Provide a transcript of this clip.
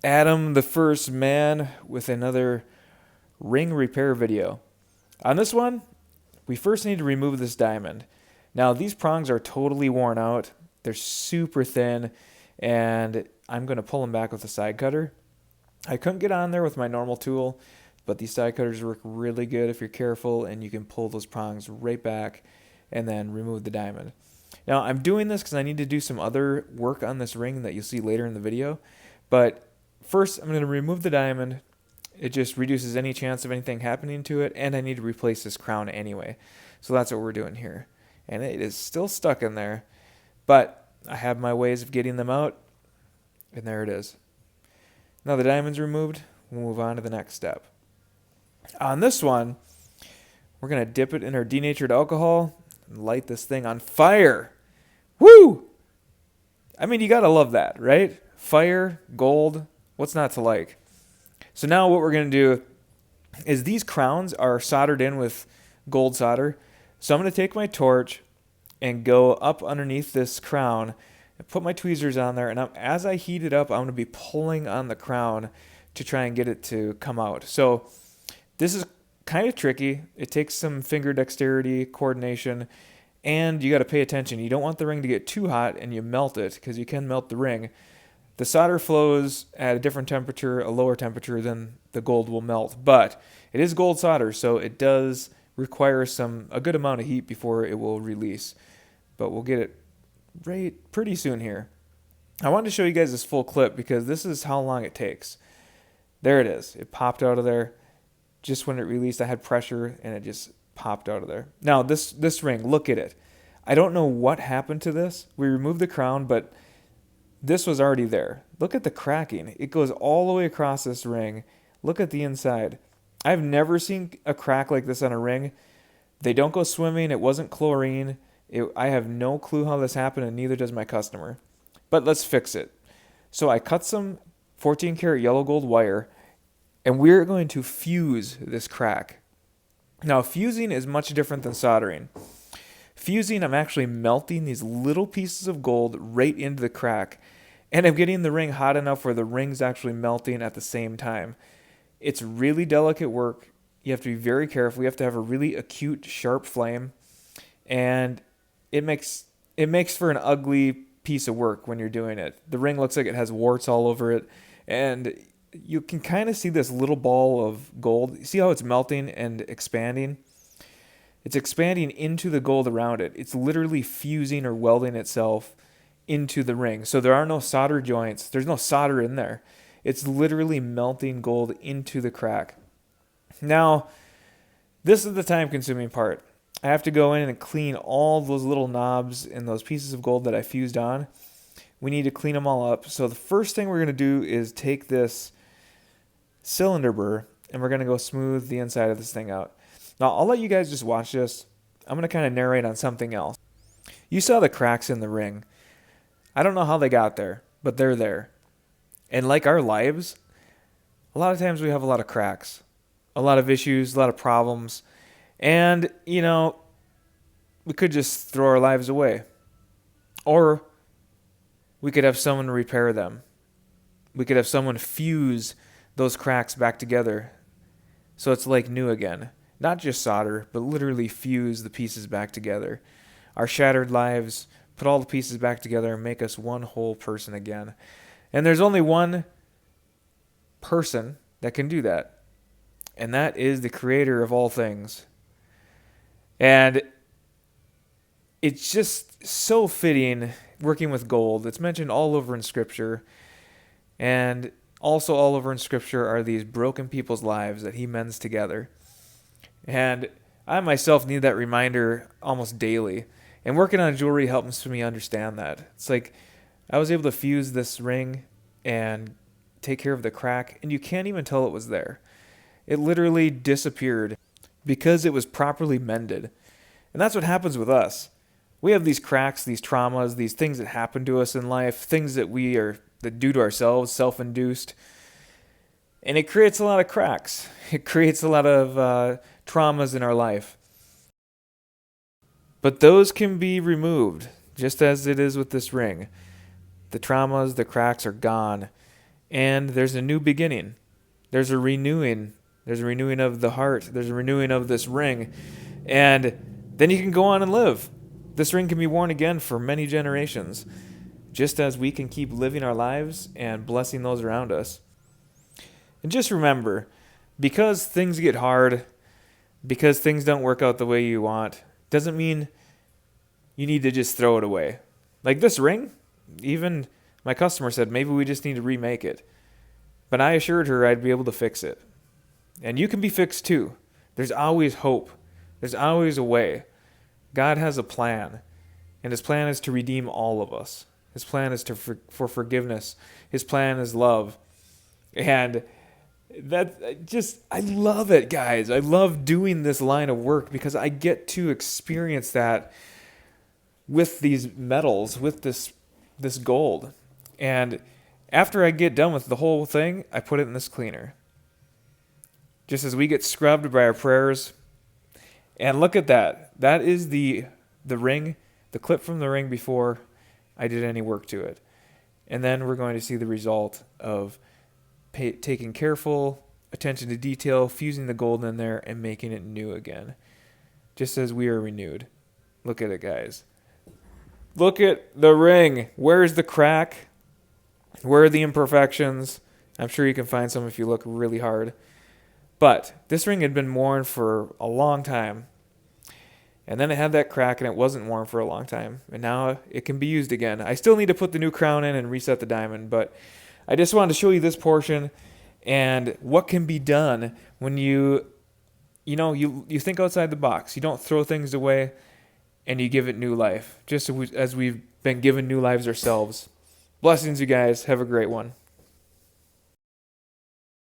Adam, the first man, with another ring repair video. On this one, we first need to remove this diamond. Now, these prongs are totally worn out. They're super thin, and I'm going to pull them back with a side cutter. I couldn't get on there with my normal tool, but these side cutters work really good if you're careful, and you can pull those prongs right back and then remove the diamond. Now, I'm doing this because I need to do some other work on this ring that you'll see later in the video, but first I'm going to remove the diamond. It just reduces any chance of anything happening to it, and I need to replace this crown anyway. So that's what we're doing here. And it is still stuck in there, but I have my ways of getting them out, and there it is. Now the diamond's removed, we'll move on to the next step. On this one, we're going to dip it in our denatured alcohol and light this thing on fire. Woo! I mean, you got to love that, right? Fire, gold, what's not to like? So now what we're going to do is these crowns are soldered in with gold solder. So I'm going to take my torch and go up underneath this crown and put my tweezers on there. And as I heat it up, I'm going to be pulling on the crown to try and get it to come out. So this is kind of tricky. It takes some finger dexterity, coordination, and you got to pay attention. You don't want the ring to get too hot and you melt it, because you can melt the ring. The solder flows at a different temperature, a lower temperature, than the gold will melt. But it is gold solder, so it does require a good amount of heat before it will release. But we'll get it right pretty soon here. I wanted to show you guys this full clip because this is how long it takes. There it is. It popped out of there. Just when it released, I had pressure and it just popped out of there. Now this ring, look at it. I don't know what happened to this. We removed the crown, but this was already there. Look at the cracking. It goes all the way across this ring. Look at the inside. I've never seen a crack like this on a ring. They don't go swimming. It wasn't chlorine. I have no clue how this happened, and neither does my customer. But let's fix it. So I cut some 14 karat yellow gold wire, and we're going to fuse this crack. Now, fusing is much different than soldering. Fusing, I'm actually melting these little pieces of gold right into the crack, and I'm getting the ring hot enough where the ring's actually melting at the same time. It's really delicate work. You have to be very careful. You have to have a really acute, sharp flame, and it makes for an ugly piece of work when you're doing it. The ring looks like it has warts all over it, and you can kind of see this little ball of gold. See how it's melting and expanding? It's expanding into the gold around it. It's literally fusing or welding itself into the ring. So there are no solder joints. There's no solder in there. It's literally melting gold into the crack. Now, this is the time-consuming part. I have to go in and clean all those little knobs and those pieces of gold that I fused on. We need to clean them all up. So the first thing we're going to do is take this cylinder burr and we're going to go smooth the inside of this thing out. Now, I'll let you guys just watch this. I'm going to kind of narrate on something else. You saw the cracks in the ring. I don't know how they got there, but they're there. And like our lives, a lot of times we have a lot of cracks, a lot of issues, a lot of problems. And, we could just throw our lives away. Or we could have someone repair them. We could have someone fuse those cracks back together so it's like new again. Not just solder, but literally fuse the pieces back together. Our shattered lives, put all the pieces back together and make us one whole person again. And there's only one person that can do that. And that is the creator of all things. And it's just so fitting working with gold. It's mentioned all over in Scripture. And also all over in Scripture are these broken people's lives that he mends together. And I myself need that reminder almost daily. And working on jewelry helps me understand that. It's like I was able to fuse this ring and take care of the crack, and you can't even tell it was there. It literally disappeared because it was properly mended. And that's what happens with us. We have these cracks, these traumas, these things that happen to us in life, things that that do to ourselves, self-induced. And it creates a lot of cracks. It creates a lot of traumas in our life. But those can be removed, just as it is with this ring. The traumas, the cracks are gone. and there's a new beginning. There's a renewing. There's a renewing of the heart. There's a renewing of this ring. And then you can go on and live. This ring can be worn again for many generations, just as we can keep living our lives and blessing those around us. And just remember, because things get hard, because things don't work out the way you want, doesn't mean you need to just throw it away. Like this ring, even my customer said, maybe we just need to remake it. But I assured her I'd be able to fix it. And you can be fixed too. There's always hope. There's always a way. God has a plan. And his plan is to redeem all of us. His plan is for forgiveness. His plan is love. And I love it, guys. I love doing this line of work because I get to experience that with these metals, with this gold. And after I get done with the whole thing, I put it in this cleaner. Just as we get scrubbed by our prayers. And look at that. That is the ring, the clip from the ring before I did any work to it. And then we're going to see the result of taking careful attention to detail, fusing the gold in there, and making it new again. Just as we are renewed. Look at it, guys. Look at the ring. Where's the crack? Where are the imperfections? I'm sure you can find some if you look really hard. But this ring had been worn for a long time. And then it had that crack and it wasn't worn for a long time. And now it can be used again. I still need to put the new crown in and reset the diamond. But I just wanted to show you this portion and what can be done when you think outside the box. You don't throw things away and you give it new life. Just as we've been given new lives ourselves. Blessings, you guys. Have a great one.